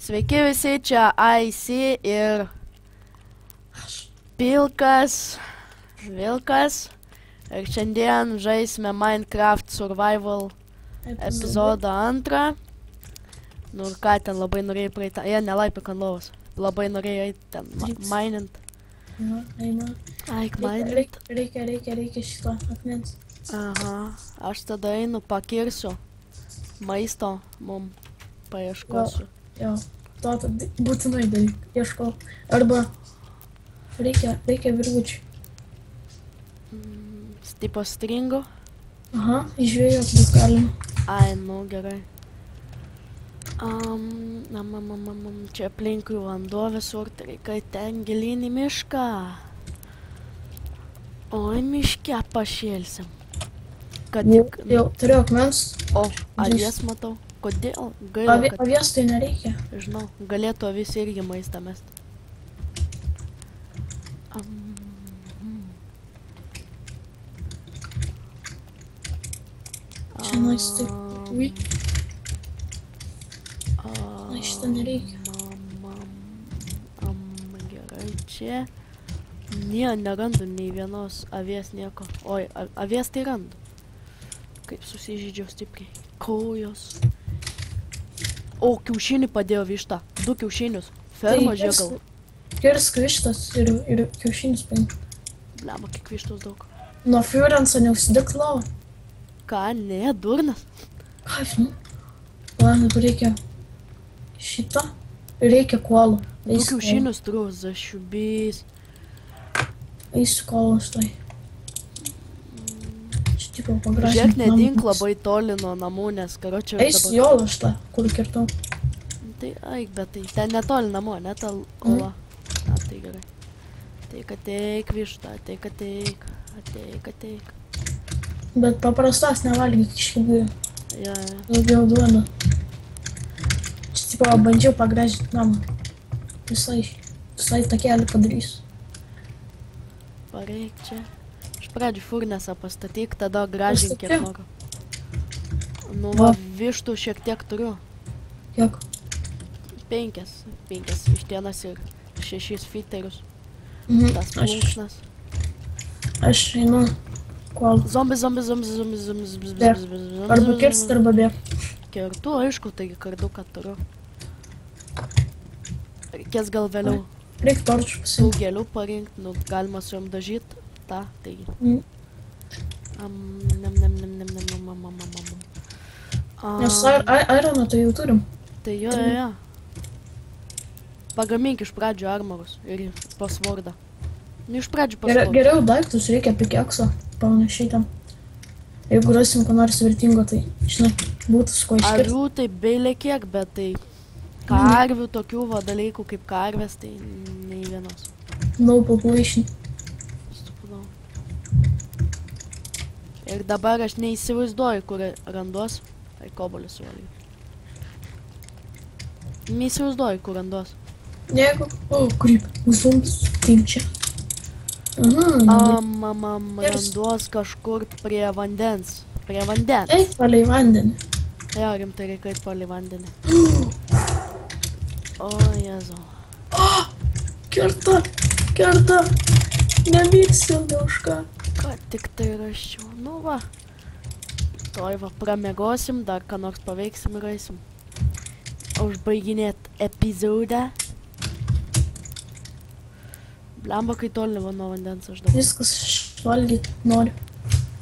Sveiki visi, čia IC ir Pilkas, Vilkas. Ir šiandien žaisime Minecraft Survival epizodą 2. Nu ir ką ten labai norėjai praeitą. Nelaipik ant lovos. Labai norėjai ten minint. Eina. Aik minint. Reikia šito akmens. Aha. Aš tada einu pakirsiu. Maisto mum paieškosiu. Jo. To būtinai daryk. Ieškau. Arba reikia virvučių. Tipo stringo. Aha, išvėjot bus galima. Ai, nu gerai. Čia aplinkui vanduo visur, tai reikia ten gilyn į mišką. Oi, miške pašėlsim. Kad tik... Jau turiu akmens. O, avies matau. Kodėl? Gaila, kad... Avies tai nereikia. Žinau, galėtų avis irgi maistą mest. Čia nais taip. Ui. Na, šitą nereikia. Gerai, čia... Nerandu nei vienos avies nieko. Oi, avies tai randu. Kaip susižydžiau stipriai. Kaujos. O, kiaušinį padėjo vištą. 2 kiaušinius. Ferma žiūrėjau. Kirsk vištas ir kiaušinis paimk. Blema, kiek vištos daug. Nuo Fiorenco neužsidėk lovą. Ką, ne, durnas. Ką, žinau. Man reikia šitą. Reikia kolų. 2 kiaušinius turiu, zašiubys. Eisiu kolą štai. Šitiko pagražinti. Žiūrėk, nedink labai toli nuo namų, nes karočią... Eisiu jolą šitą, kur kirtau. Tai, aik, bet tai ten netoli namo, ne ta ola. Na, tai gerai. Ateik, ateik, višta, ateik, ateik. Ateik, ateik. Bet paprastas nevalgyk iškibėjo. Ja. Daugiau duoda. Čia tipo bandžiau pagražinti namą. Visai takelį padarysiu. Pareik čia. Iš pradžių furnesą pastatyk, tada gražink kiek noriu. Nu, va, vištų šiek tiek turiu. Kiek? 5 vištienas ir 6 fiterius. Tas plunksnas. Aš einu kol. Zombis. Arba kirst, arba bėg. Kertu, aišku, taigi karduką turiu. Reikės gal vėliau. Reik torčių Tų pasimti. gėlių parinkti, nu, galima su jom dažyt. Ta, taigi. Nes ironą tai jau turim. Tai jo. Pagamink iš pradžių armorus ir pasvordą. Nu, iš pradžių pasvordą. Geriau daiktus reikia pikekso, panašiai ten. Jeigu rasim ko nors vertingo, tai, žinai, būtų su ko iškirsti. Avių tai beilė kiek, bet tai karvių tokių va dalykų kaip karvės, tai nei vienos. No population. Supratau. Ir dabar aš neįsivaizduoju, kur randuos. Ai, kobolį suvalgiau. Neįsivaizduoju, kur randuos. Jeigu... O, kryp. Zombis. Taip čia. Randuos kažkur prie vandens. Prie vandens. Eik palei vandenį. Jo, rimtai reikia eit palei vandenį. O, Jėzau. Kerta. Nemyksiu, ne už ką. Ką tik tai raščiau. Nu va. Toj va, pramiegosim, dar ką nors paveiksim ir eisim. Užbaiginėt epizodą. Blemba, kai toli va nuo vandens aš dabar. Viskas valgyt noriu.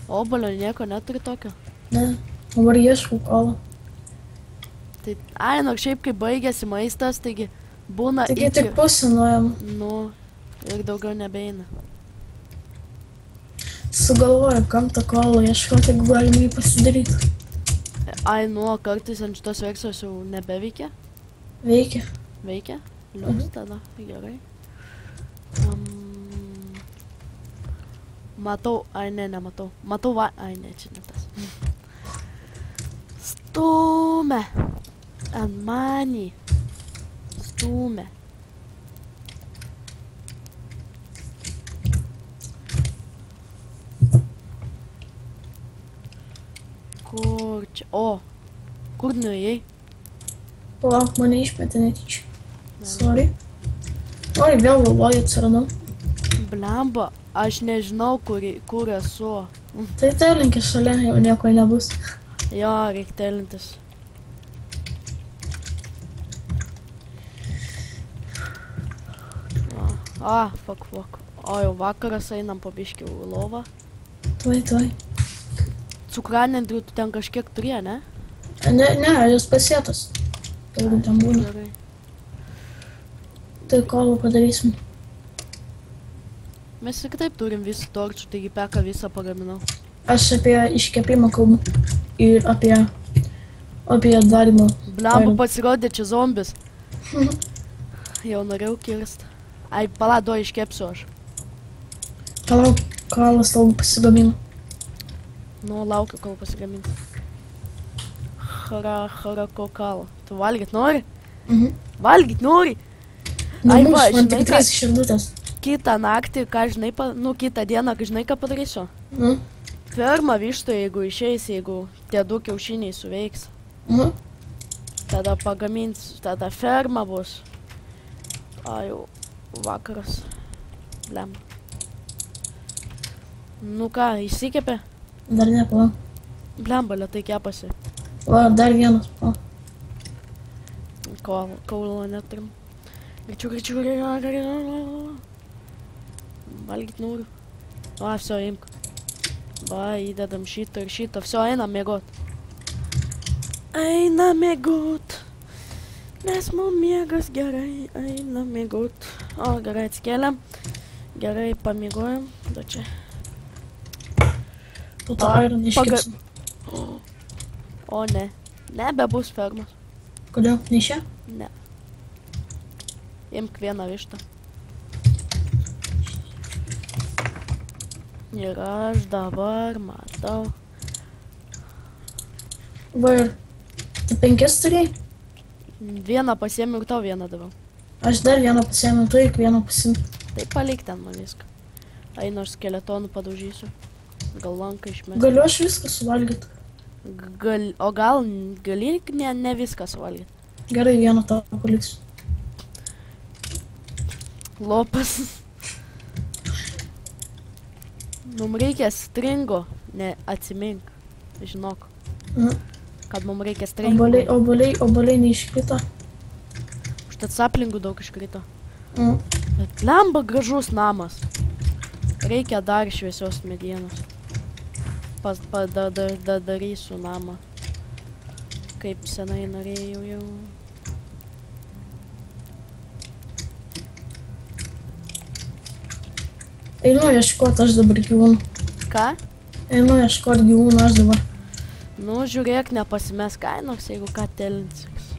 Obalio nieko neturi tokio. Ne, dabar ieškau kolą. Tai, nu, šiaip kai baigėsi maistas, taigi būna Taigi tik pusę nuėjom. Nu, ir daugiau nebeina. Sugalvoju, kam tą kolą ieškoti, jeigu galima jį pasidaryti. Ai, nu, kartais ant šitos versijos jau nebeveikia. Veikia. Veikia? Liuks tada, gerai. Matau, ai ne, nematau. Matau ai ne, čia ne tas. Stūmė. Ant manį. Stūmė. Kur čia? O, kur nuėjai? Palauk, mane išmetė netyčia. Sorry. Oi, vėl vėluoju atsiradau. Blemba, aš nežinau, kur esu. Tai linkis šalia, jau nieko nebus. Jo, reik telintis. Fuck. O, jau vakaras einam po biškį į lovą. Tuoj. Cukranendrių tu ten kažkiek turė, ne? Ne, jos pasėtas. Jeigu ten būna. Gerai. Tai kovą padarysim. Mes ir taip turim visų torčių, taigi peką visą pagaminau. Aš apie iškepimą kalbu. Ir apie darymą. Blemba, pasirodė čia zombis. Jau norėjau kirst. Ai, palado, iškepsiu aš. Palauk, kalas tau pasigamino. Nu, laukiu, kol pasigamins. Harako kalą. Tu valgyt nori? Valgyt nori? Ai, va, Man žinai tik ką, 3 širdutės. kitą naktį, kitą dieną, žinai ką padarysiu? Ferma vištų, jeigu išeis, jeigu tie 2 kiaušiniai suveiks. Tada pagamins, tada ferma bus. Jau vakaras. Blemba. Nu ką, išsikepė? Dar ne, palauk. Blemba, lėtai kepasi. Va, dar vienas, palauk. Kaulo neturim. Greičiau. Valgyt noriu. Va, viso, imk. Va, įdedam šitą ir šitą. Viso, einam miegot. Einam miegot. Nes mum miegas gerai. Einam miegot. O, gerai atsikėlėm. Gerai pamiegojom. Da čia. Po to iron iškepsim. O, ne. Nebebus fermas. Kodėl? Ne šią? Ne. Imk vieną vištą. Ir aš dabar matau. Va ir tu 5 turėjai? Vieną pasiėmiau ir tau vieną davau. Aš dar vieną pasiėmiau, tu ir vieną pasiėmiau. Tai palik ten man viską. Einu aš skeletonų padaužysiu. Gal lanką išmesti. Galiu aš viską suvalgyti. O gal gali ne viską suvalgyti? Gerai, vieną tau paliksiu. Lopas. Mums reikia stringo, ne atsimink. Žinok, kad mums reikia stringo. Oboliai neiškrito. Užtat saplingų daug iškrito. Bet lemba gražus namas. Reikia dar šviesios medienos. Darysiu namą. Kaip senai norėjau jau. Einu ieškot aš dabar gyvūnų. Ką? Einu ieškot gyvūnų aš dabar. Nu, žiūrėk, nepasimes kainos, jeigu ką telinsiks.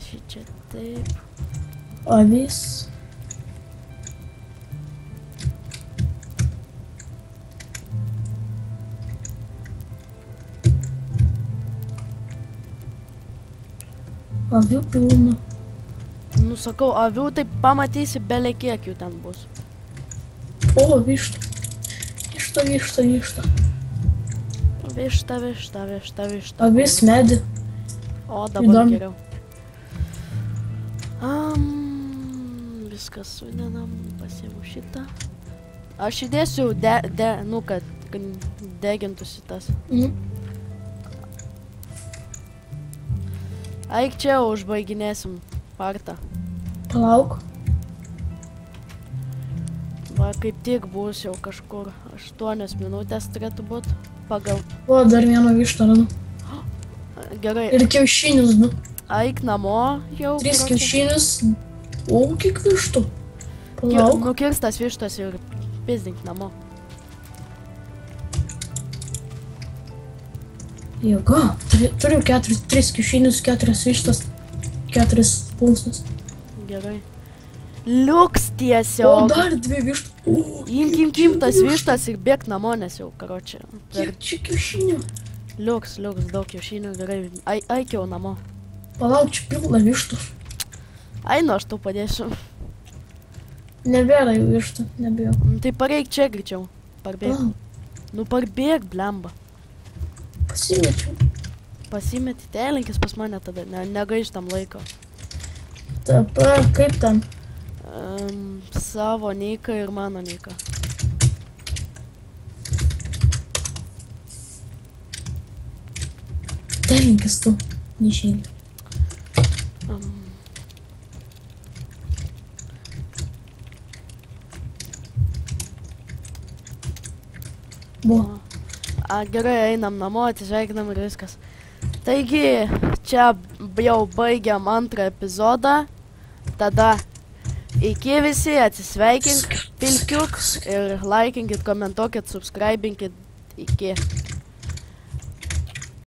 Šičia taip. Avis. Avių pilna. Nu, sakau, avių, tai pamatysi belė kiek jų ten bus. O, višta. Višta. Višta. Avis medį. O, dabar Įdomu. geriau. Viskas sudedam, pasiimu šitą. Aš įdėsiu, kad degintųsi tas. Eik čia, užbaiginėsim partą. Palauk. Va, kaip tik bus jau kažkur 8 minutės turėtų būt pagal. O, dar vieną vištą radau. Gerai, Ir kiaušinius 2. eik namo jau. 3 kiaušinius. O, kiek vištų. Palauk. Nukirstas vištas ir pizdink namo. Jėga. Turiu 3 kiaušinius, 4 vištas, 4 plunksnas. Gerai. Liuks O, tiesiog. dar 2 vištų. Imkim tas vištas ir bėk namo, nes jau, karočią. Kiek čia kiaušinių? Liuks, daug kiaušinių, gerai. Eik jau namo. Palauk, čia pilna vištų. Einu, aš tau padėsiu. Nebėra jau vištų, nebijau. Tai pareik čia greičiau. Parbėg. Palauk, Nu parbėg, blemba. pasimečiau. Pasimeti telinkis pas mane tada, negaištam laiko. TP, kaip ten? Savo niką ir mano niką. Telinkis tu, neišeini. Buvo. Gerai, einam namo, atsisveikinam ir viskas. Taigi, čia jau baigiam antrą epizodą. Tada iki visi, atsisveikink, pilkiuk ir laikinkit, komentuokit, subscribinkit. Iki.